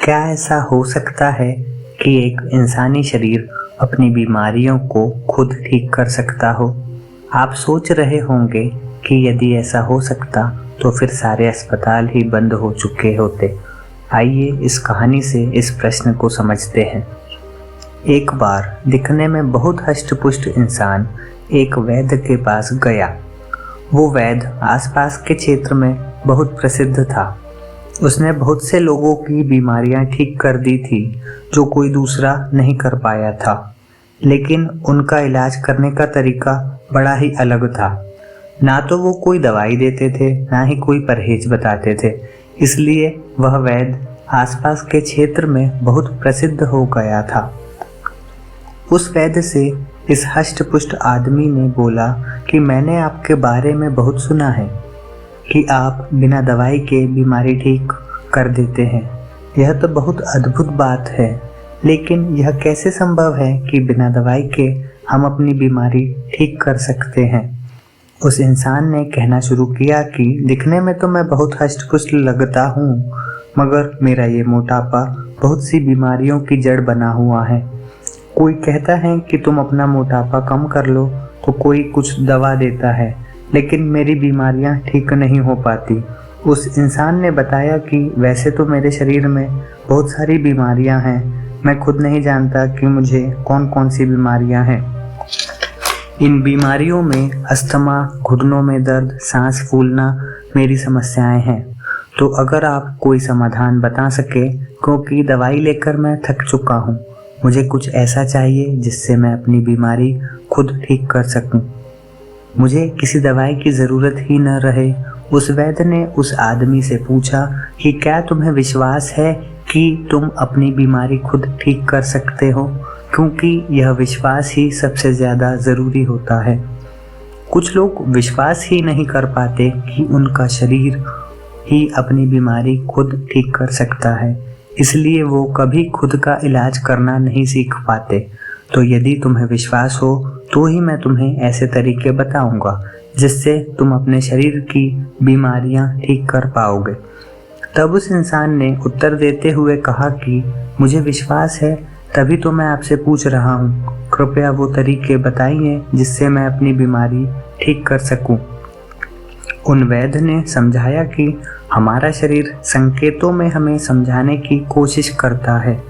क्या ऐसा हो सकता है कि एक इंसानी शरीर अपनी बीमारियों को खुद ठीक कर सकता हो? आप सोच रहे होंगे कि यदि ऐसा हो सकता तो फिर सारे अस्पताल ही बंद हो चुके होते। आइए इस कहानी से इस प्रश्न को समझते हैं। एक बार दिखने में बहुत हष्ट-पुष्ट इंसान एक वैद्य के पास गया। वो वैद्य आसपास के क्षेत्र में बहुत प्रसिद्ध था। उसने बहुत से लोगों की बीमारियां ठीक कर दी थी जो कोई दूसरा नहीं कर पाया था, लेकिन उनका इलाज करने का तरीका बड़ा ही अलग था। ना तो वो कोई दवाई देते थे, ना ही कोई परहेज बताते थे। इसलिए वह वैद्य आसपास के क्षेत्र में बहुत प्रसिद्ध हो गया था। उस वैद्य से इस हष्ट-पुष्ट आदमी ने बोला कि मैंने आपके बारे में बहुत सुना है कि आप बिना दवाई के बीमारी ठीक कर देते हैं। यह तो बहुत अद्भुत बात है, लेकिन यह कैसे संभव है कि बिना दवाई के हम अपनी बीमारी ठीक कर सकते हैं? उस इंसान ने कहना शुरू किया कि दिखने में तो मैं बहुत हष्ट-पुष्ट लगता हूँ, मगर मेरा ये मोटापा बहुत सी बीमारियों की जड़ बना हुआ है। कोई कहता है कि तुम अपना मोटापा कम कर लो, तो कोई कुछ दवा देता है, लेकिन मेरी बीमारियां ठीक नहीं हो पाती। उस इंसान ने बताया कि वैसे तो मेरे शरीर में बहुत सारी बीमारियां हैं, मैं खुद नहीं जानता कि मुझे कौन कौन सी बीमारियां हैं। इन बीमारियों में अस्थमा, घुटनों में दर्द, सांस फूलना मेरी समस्याएं हैं। तो अगर आप कोई समाधान बता सके, क्योंकि दवाई लेकर मैं थक चुका हूँ। मुझे कुछ ऐसा चाहिए जिससे मैं अपनी बीमारी खुद ठीक कर सकूं। मुझे किसी दवाई की ज़रूरत ही न रहे। उस वैद्य ने उस आदमी से पूछा कि क्या तुम्हें विश्वास है कि तुम अपनी बीमारी खुद ठीक कर सकते हो, क्योंकि यह विश्वास ही सबसे ज़्यादा ज़रूरी होता है। कुछ लोग विश्वास ही नहीं कर पाते कि उनका शरीर ही अपनी बीमारी खुद ठीक कर सकता है, इसलिए वो कभी खुद का इलाज करना नहीं सीख पाते। तो यदि तुम्हें विश्वास हो तो ही मैं तुम्हें ऐसे तरीके बताऊंगा जिससे तुम अपने शरीर की बीमारियां ठीक कर पाओगे। तब उस इंसान ने उत्तर देते हुए कहा कि मुझे विश्वास है, तभी तो मैं आपसे पूछ रहा हूँ। कृपया वो तरीके बताइए जिससे मैं अपनी बीमारी ठीक कर सकूं। उन वैद्य ने समझाया कि हमारा शरीर संकेतों में हमें समझाने की कोशिश करता है,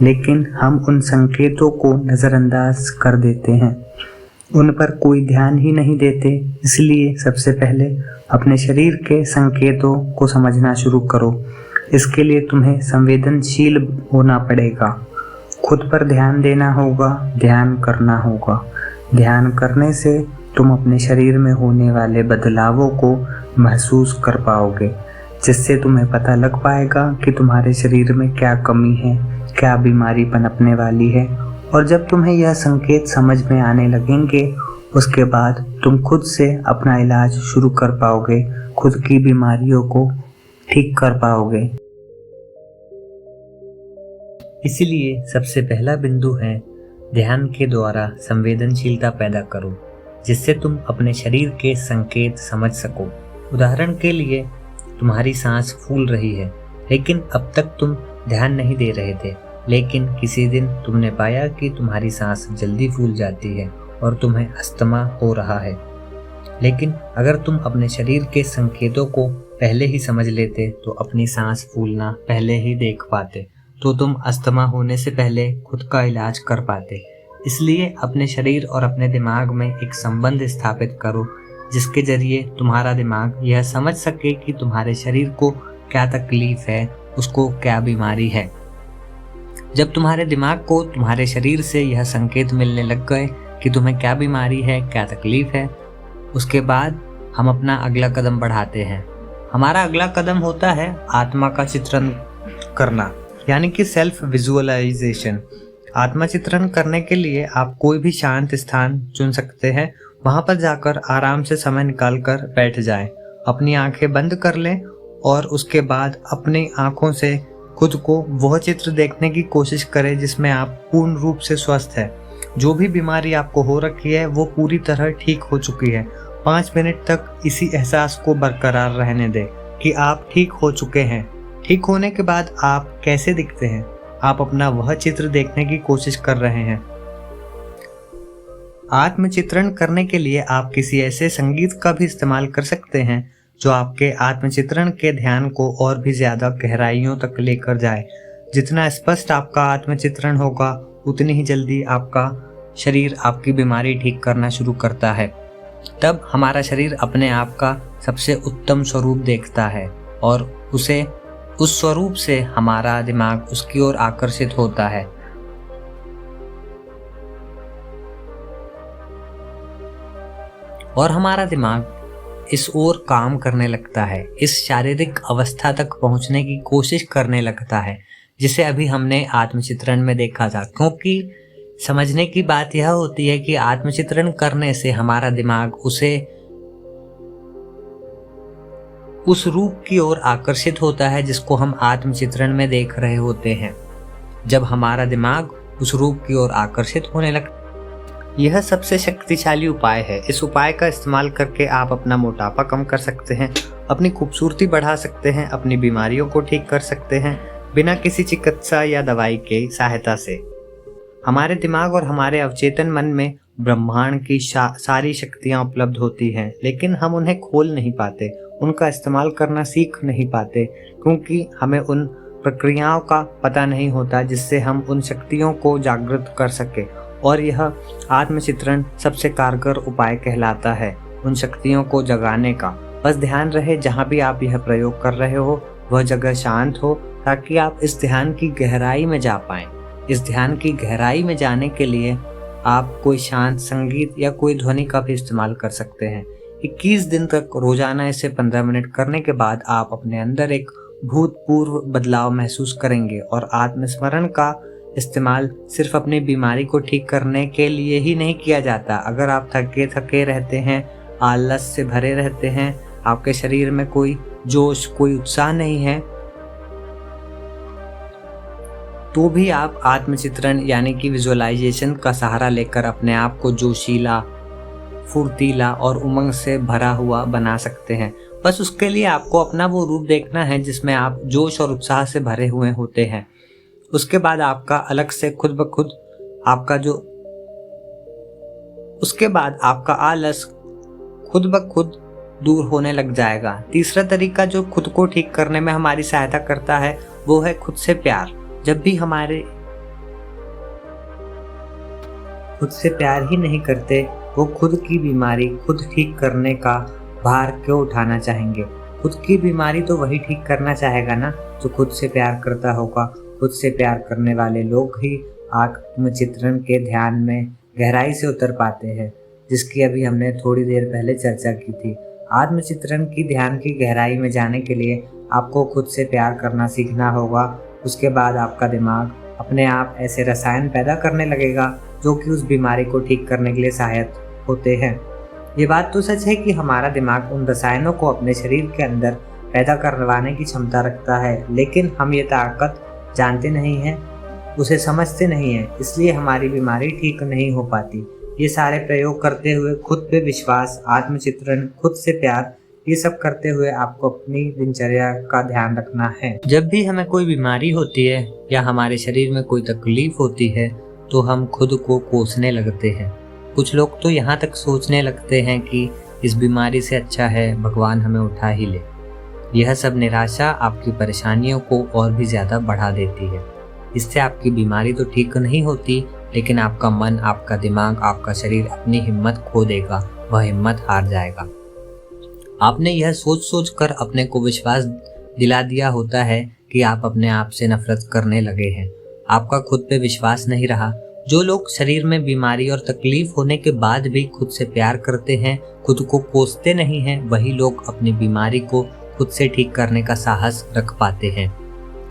लेकिन हम उन संकेतों को नज़रअंदाज कर देते हैं, उन पर कोई ध्यान ही नहीं देते। इसलिए सबसे पहले अपने शरीर के संकेतों को समझना शुरू करो। इसके लिए तुम्हें संवेदनशील होना पड़ेगा, खुद पर ध्यान देना होगा, ध्यान करना होगा। ध्यान करने से तुम अपने शरीर में होने वाले बदलावों को महसूस कर पाओगे, जिससे तुम्हें पता लग पाएगा कि तुम्हारे शरीर में क्या कमी है, क्या बीमारी पनपने वाली है। और जब तुम्हें यह संकेत समझ में आने लगेंगे, उसके बाद तुम खुद से अपना इलाज शुरू कर पाओगे, खुद की बीमारियों को ठीक कर पाओगे। इसलिए सबसे पहला बिंदु है ध्यान के द्वारा संवेदनशीलता पैदा करो, जिससे तुम अपने शरीर के संकेत समझ सको। उदाहरण के लिए, तुम्हारी सांस फूल रही है, लेकिन अब तक तुम ध्यान नहीं दे रहे थे। लेकिन किसी दिन तुमने पाया कि तुम्हारी सांस जल्दी फूल जाती है और तुम्हें अस्थमा हो रहा है। लेकिन अगर तुम अपने शरीर के संकेतों को पहले ही समझ लेते तो अपनी सांस फूलना पहले ही देख पाते, तो तुम अस्थमा होने से पहले खुद का इलाज कर पाते। इसलिए अपने शरीर और अपने दिमाग में एक संबंध स्थापित करो, जिसके जरिए तुम्हारा दिमाग यह समझ सके कि तुम्हारे शरीर को क्या तकलीफ है, उसको क्या बीमारी है। जब तुम्हारे दिमाग को तुम्हारे शरीर से यह संकेत मिलने लग गए कि तुम्हें क्या बीमारी है, क्या तकलीफ है, उसके बाद हम अपना अगला कदम बढ़ाते हैं। हमारा अगला कदम होता है आत्मा का चित्रण करना, यानी कि सेल्फ विजुअलाइजेशन। आत्मा चित्रण करने के लिए आप कोई भी शांत स्थान चुन सकते हैं। वहां पर जाकर आराम से समय निकालकर बैठ जाएं, अपनी आंखें बंद कर लें और उसके बाद अपनी आंखों से खुद को वह चित्र देखने की कोशिश करें जिसमें आप पूर्ण रूप से स्वस्थ हैं। जो भी बीमारी आपको हो रखी है वो पूरी तरह ठीक हो चुकी है। 5 मिनट तक इसी एहसास को बरकरार रहने दें कि आप ठीक हो चुके हैं। ठीक होने के बाद आप कैसे दिखते हैं? आप अपना वह चित्र देखने की कोशिश कर रहे हैं। आत्मचित्रण करने के लिए आप किसी ऐसे संगीत का भी इस्तेमाल कर सकते हैं जो आपके आत्मचित्रण के ध्यान को और भी ज्यादा गहराइयों तक लेकर जाए। जितना स्पष्ट आपका आत्मचित्रण होगा, उतनी ही जल्दी आपका शरीर आपकी बीमारी ठीक करना शुरू करता है। तब हमारा शरीर अपने आप का सबसे उत्तम स्वरूप देखता है और उसे उस स्वरूप से हमारा दिमाग उसकी ओर आकर्षित होता है। और हमारा दिमाग इस ओर काम करने लगता है, इस शारीरिक अवस्था तक पहुंचने की कोशिश करने लगता है जिसे अभी हमने आत्मचित्रण में देखा था। क्योंकि समझने की बात यह होती है कि आत्मचित्रण करने से हमारा दिमाग उसे उस रूप की ओर आकर्षित होता है जिसको हम आत्मचित्रण में देख रहे होते हैं। जब हमारा दिमाग उस रूप की ओर आकर्षित होने लगता, यह सबसे शक्तिशाली उपाय है। इस उपाय का इस्तेमाल करके आप अपना मोटापा कम कर सकते हैं, अपनी खूबसूरती बढ़ा सकते हैं, अपनी बीमारियों को ठीक कर सकते हैं बिना किसी चिकित्सा या दवाई के सहायता से। हमारे दिमाग और हमारे अवचेतन मन में ब्रह्मांड की सारी शक्तियां उपलब्ध होती हैं, लेकिन हम उन्हें खोल नहीं पाते, उनका इस्तेमाल करना सीख नहीं पाते, क्योंकि हमें उन प्रक्रियाओं का पता नहीं होता जिससे हम उन शक्तियों को जागृत कर सके। और यह आत्मचित्रण सबसे कारगर उपाय कहलाता है उन शक्तियों को जगाने का। बस ध्यान रहे जहाँ भी आप यह प्रयोग कर रहे हो वह जगह शांत हो, ताकि आप इस ध्यान की गहराई में जा पाएं। इस ध्यान की गहराई में जाने के लिए आप कोई शांत संगीत या कोई ध्वनि का भी इस्तेमाल कर सकते हैं। 21 दिन तक रोजाना इसे 15 मिनट करने के बाद आप अपने अंदर एक भूतपूर्व बदलाव महसूस करेंगे। और आत्मस्मरण का इस्तेमाल सिर्फ अपनी बीमारी को ठीक करने के लिए ही नहीं किया जाता। अगर आप थके थके रहते हैं, आलस से भरे रहते हैं, आपके शरीर में कोई जोश, कोई उत्साह नहीं है, तो भी आप आत्मचित्रण यानी कि विजुअलाइजेशन का सहारा लेकर अपने आप को जोशीला, फुर्तीला और उमंग से भरा हुआ बना सकते हैं। बस उसके लिए आपको अपना वो रूप देखना है जिसमें आप जोश और उत्साह से भरे हुए होते हैं। उसके बाद आपका अलग से खुद ब खुद उसके बाद आपका आलस खुद ब खुद दूर होने लग जाएगा। तीसरा तरीका जो खुद को ठीक करने में हमारी सहायता करता है वो है खुद से प्यार। जब भी हमारे खुद से प्यार ही नहीं करते, वो खुद की बीमारी खुद ठीक करने का भार क्यों उठाना चाहेंगे? खुद की बीमारी तो वही ठीक करना चाहेगा ना जो खुद से प्यार करता होगा। खुद से प्यार करने वाले लोग ही आत्मचित्रण के ध्यान में गहराई से उतर पाते हैं, जिसकी अभी हमने थोड़ी देर पहले चर्चा की थी। आत्मचित्रण की ध्यान की गहराई में जाने के लिए आपको खुद से प्यार करना सीखना होगा। उसके बाद आपका दिमाग अपने आप ऐसे रसायन पैदा करने लगेगा जो कि उस बीमारी को ठीक करने के लिए सहायक होते हैं। ये बात तो सच है कि हमारा दिमाग उन रसायनों को अपने शरीर के अंदर पैदा करवाने की क्षमता रखता है, लेकिन हम ये ताकत जानते नहीं हैं, उसे समझते नहीं हैं, इसलिए हमारी बीमारी ठीक नहीं हो पाती। ये सारे प्रयोग करते हुए खुद पे विश्वास, आत्मचित्रण, खुद से प्यार, ये सब करते हुए आपको अपनी दिनचर्या का ध्यान रखना है। जब भी हमें कोई बीमारी होती है या हमारे शरीर में कोई तकलीफ होती है तो हम खुद को कोसने लगते हैं। कुछ लोग तो यहाँ तक सोचने लगते हैं कि इस बीमारी से अच्छा है भगवान हमें उठा ही ले। यह सब निराशा आपकी परेशानियों को और भी ज्यादा बढ़ा देती है। इससे आपकी बीमारी तो ठीक नहीं होती, लेकिन आपका मन, आपका दिमाग, आपका शरीर अपनी हिम्मत खो देगा, वह हिम्मत हार जाएगा। आपने यह सोच सोच कर अपने को विश्वास दिला दिया होता है कि आप अपने आप से नफरत करने लगे हैं। आपका खुद पे विश्वास नहीं रहा। जो लोग शरीर में बीमारी और तकलीफ होने के बाद भी खुद से प्यार करते हैं, खुद को कोसते नहीं हैं, वही लोग अपनी बीमारी को खुद से ठीक करने का साहस रख पाते हैं।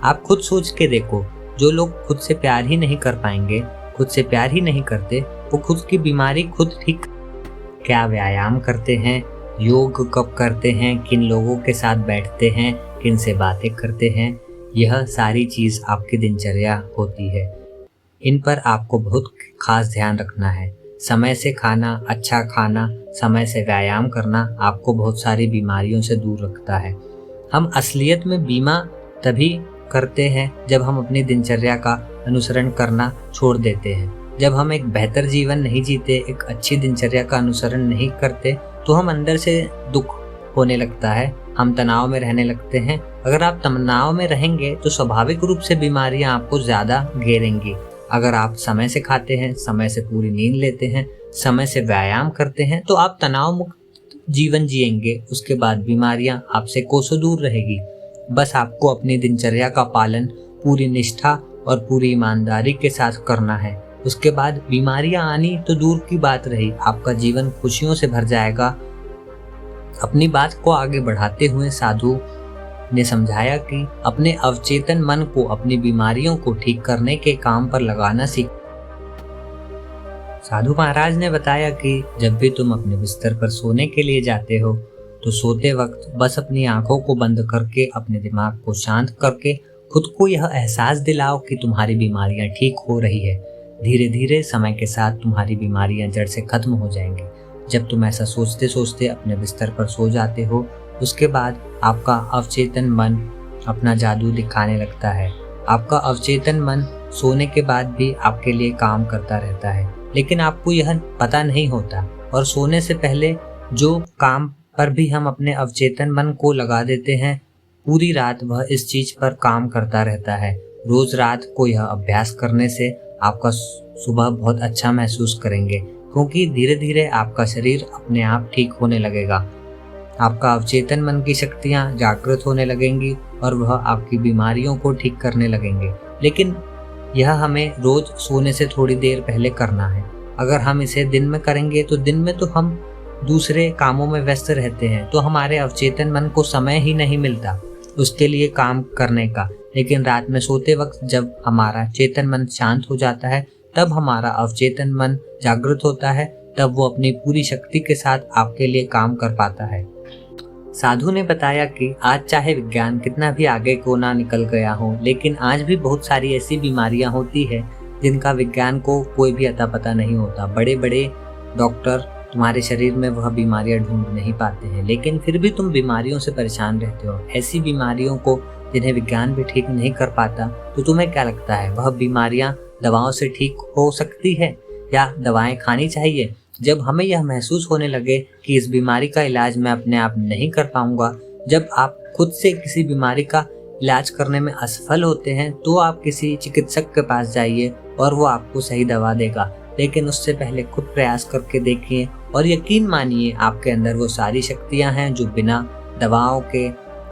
आप खुद सोच के देखो, जो लोग खुद से प्यार ही नहीं कर पाएंगे, खुद से प्यार ही नहीं करते, वो खुद की बीमारी खुद ठीक क्या व्यायाम करते हैं, योग कब करते हैं, किन लोगों के साथ बैठते हैं, किन से बातें करते हैं, यह सारी चीज आपकी दिनचर्या होती है। इन पर आपको बहुत खास ध्यान रखना है। समय से खाना, अच्छा खाना, समय से व्यायाम करना आपको बहुत सारी बीमारियों से दूर रखता है। हम असलियत में बीमा तभी करते हैं जब हम अपनी दिनचर्या का अनुसरण करना छोड़ देते हैं। जब हम एक बेहतर जीवन नहीं जीते, एक अच्छी दिनचर्या का अनुसरण नहीं करते, तो हम अंदर से दुख होने लगता है, हम तनाव में रहने लगते हैं। अगर आप तनाव में रहेंगे तो स्वाभाविक रूप से बीमारियां आपको ज्यादा घेरेंगी। अगर आप समय से खाते हैं, समय से पूरी नींद लेते हैं, समय से व्यायाम करते हैं, तो आप तनाव मुक्त जीवन जिएंगे। उसके बाद बीमारियां आपसे कोसों दूर रहेगी। बस आपको अपनी दिनचर्या का पालन पूरी निष्ठा और पूरी ईमानदारी के साथ करना है। उसके बाद बीमारियां आनी तो दूर की बात रही, आपका जीवन खुशियों से भर जाएगा। अपनी बात को आगे बढ़ाते हुए साधु ने समझाया कि अपने अवचेतन मन को अपनी बीमारियों को ठीक करने के काम पर लगाना सीख। साधु महाराज ने बताया कि जब भी तुम अपने बिस्तर पर सोने के लिए जाते हो तो सोते वक्त बस अपनी आंखों को बंद करके, अपने दिमाग को शांत करके खुद को यह एहसास दिलाओ कि तुम्हारी बीमारियां ठीक हो रही है। धीरे धीरे समय के साथ तुम्हारी बीमारियां जड़ से खत्म हो जाएंगी। जब तुम ऐसा सोचते सोचते अपने बिस्तर पर सो जाते हो, उसके बाद आपका अवचेतन मन अपना जादू दिखाने लगता है। आपका अवचेतन मन सोने के बाद भी आपके लिए काम करता रहता है, लेकिन आपको यह पता नहीं होता। और सोने से पहले जो काम पर भी हम अपने अवचेतन मन को लगा देते हैं, पूरी रात वह इस चीज पर काम करता रहता है। रोज रात को यह अभ्यास करने से आपका सुबह बहुत अच्छा महसूस करेंगे, क्योंकि धीरे धीरे आपका शरीर अपने आप ठीक होने लगेगा। आपका अवचेतन मन की शक्तियां जागृत होने लगेंगी और वह आपकी बीमारियों को ठीक करने लगेंगे। लेकिन यह हमें रोज सोने से थोड़ी देर पहले करना है। अगर हम इसे दिन में करेंगे तो दिन में तो हम दूसरे कामों में व्यस्त रहते हैं, तो हमारे अवचेतन मन को समय ही नहीं मिलता उसके लिए काम करने का। लेकिन रात में सोते वक्त जब हमारा चेतन मन शांत हो जाता है, तब हमारा अवचेतन मन जागृत होता है, तब वो अपनी पूरी शक्ति के साथ आपके लिए काम कर पाता है। साधु ने बताया कि आज चाहे विज्ञान कितना भी आगे को ना निकल गया हो, लेकिन आज भी बहुत सारी ऐसी बीमारियां होती है जिनका विज्ञान को कोई भी अता पता नहीं होता। बड़े बड़े डॉक्टर तुम्हारे शरीर में वह बीमारियां ढूंढ नहीं पाते हैं, लेकिन फिर भी तुम बीमारियों से परेशान रहते हो। ऐसी बीमारियों को जिन्हें विज्ञान भी ठीक नहीं कर पाता, तो तुम्हें क्या लगता है वह बीमारियां दवाओं से ठीक हो सकती है या दवाएं खानी चाहिए? जब हमें यह महसूस होने लगे कि इस बीमारी का इलाज मैं अपने आप नहीं कर पाऊंगा, जब आप खुद से किसी बीमारी का इलाज करने में असफल होते हैं, तो आप किसी चिकित्सक के पास जाइए और वो आपको सही दवा देगा। लेकिन उससे पहले खुद प्रयास करके देखिए और यकीन मानिए आपके अंदर वो सारी शक्तियां हैं जो बिना दवाओं के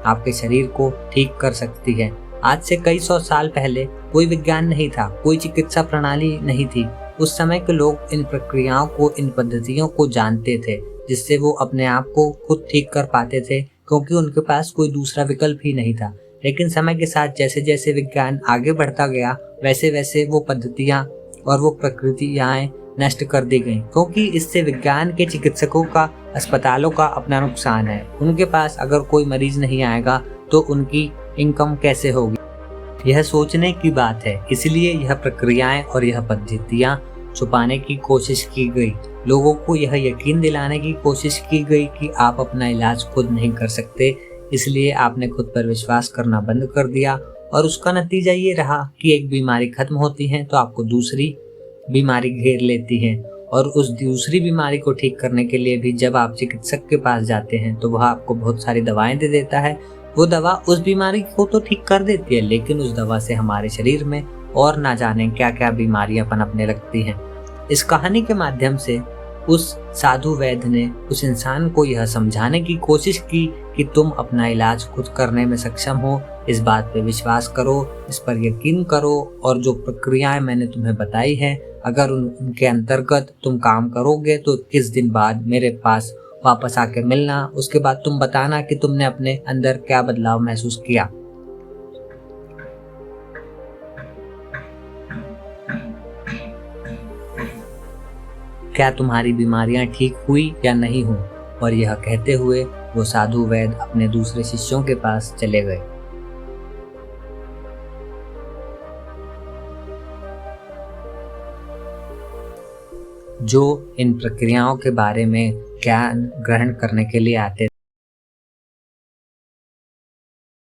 आपके शरीर को ठीक कर सकती है। आज से कई सौ साल पहले कोई विज्ञान नहीं था, कोई चिकित्सा प्रणाली नहीं थी। उस समय के लोग इन प्रक्रियाओं को, इन पद्धतियों को जानते थे, जिससे वो अपने आप को खुद ठीक कर पाते थे, क्योंकि उनके पास कोई दूसरा विकल्प ही नहीं था। लेकिन समय के साथ जैसे जैसे विज्ञान आगे बढ़ता गया, वैसे वैसे वो पद्धतियां और वो प्रक्रियाएं नष्ट कर दी गई, क्योंकि इससे विज्ञान के चिकित्सकों का, अस्पतालों का अपना नुकसान है। उनके पास अगर कोई मरीज नहीं आएगा तो उनकी इनकम कैसे होगी? यह सोचने की बात है। इसलिए यह प्रक्रियाएं और यह पद्धतियां छुपाने की कोशिश की गई। लोगों को यह यकीन दिलाने की कोशिश की गई कि आप अपना इलाज खुद नहीं कर सकते, इसलिए आपने खुद पर विश्वास करना बंद कर दिया और उसका नतीजा ये रहा कि एक बीमारी खत्म होती है तो आपको दूसरी बीमारी घेर लेती है, और उस दूसरी बीमारी को ठीक करने के लिए भी जब आप चिकित्सक के पास जाते हैं तो वह आपको बहुत सारी दवाएं दे देता है। वो दवा उस बीमारी को तो ठीक कर देती है, लेकिन उस दवा से हमारे शरीर में और ना जाने क्या क्या बीमारियां पनपने लगती हैं। इस कहानी के माध्यम से उस साधु वैद्य ने उस इंसान को यह समझाने की कोशिश की कि तुम अपना इलाज खुद करने में सक्षम हो। इस बात पे विश्वास करो, इस पर यकीन करो, और जो प्रक्रियाएं मैंने तुम्हें बताई हैं, अगर उनके अंतर्गत तुम काम करोगे तो 21 दिन बाद मेरे पास वापस आके मिलना। उसके बाद तुम बताना कि तुमने अपने अंदर क्या बदलाव महसूस किया। क्या तुम्हारी बीमारियां ठीक हुई या नहीं हुई? और यह कहते हुए वो साधु वैद्य अपने दूसरे शिष्यों के पास चले गए। जो इन प्रक्रियाओं के बारे में ज्ञान ग्रहण करने के लिए आते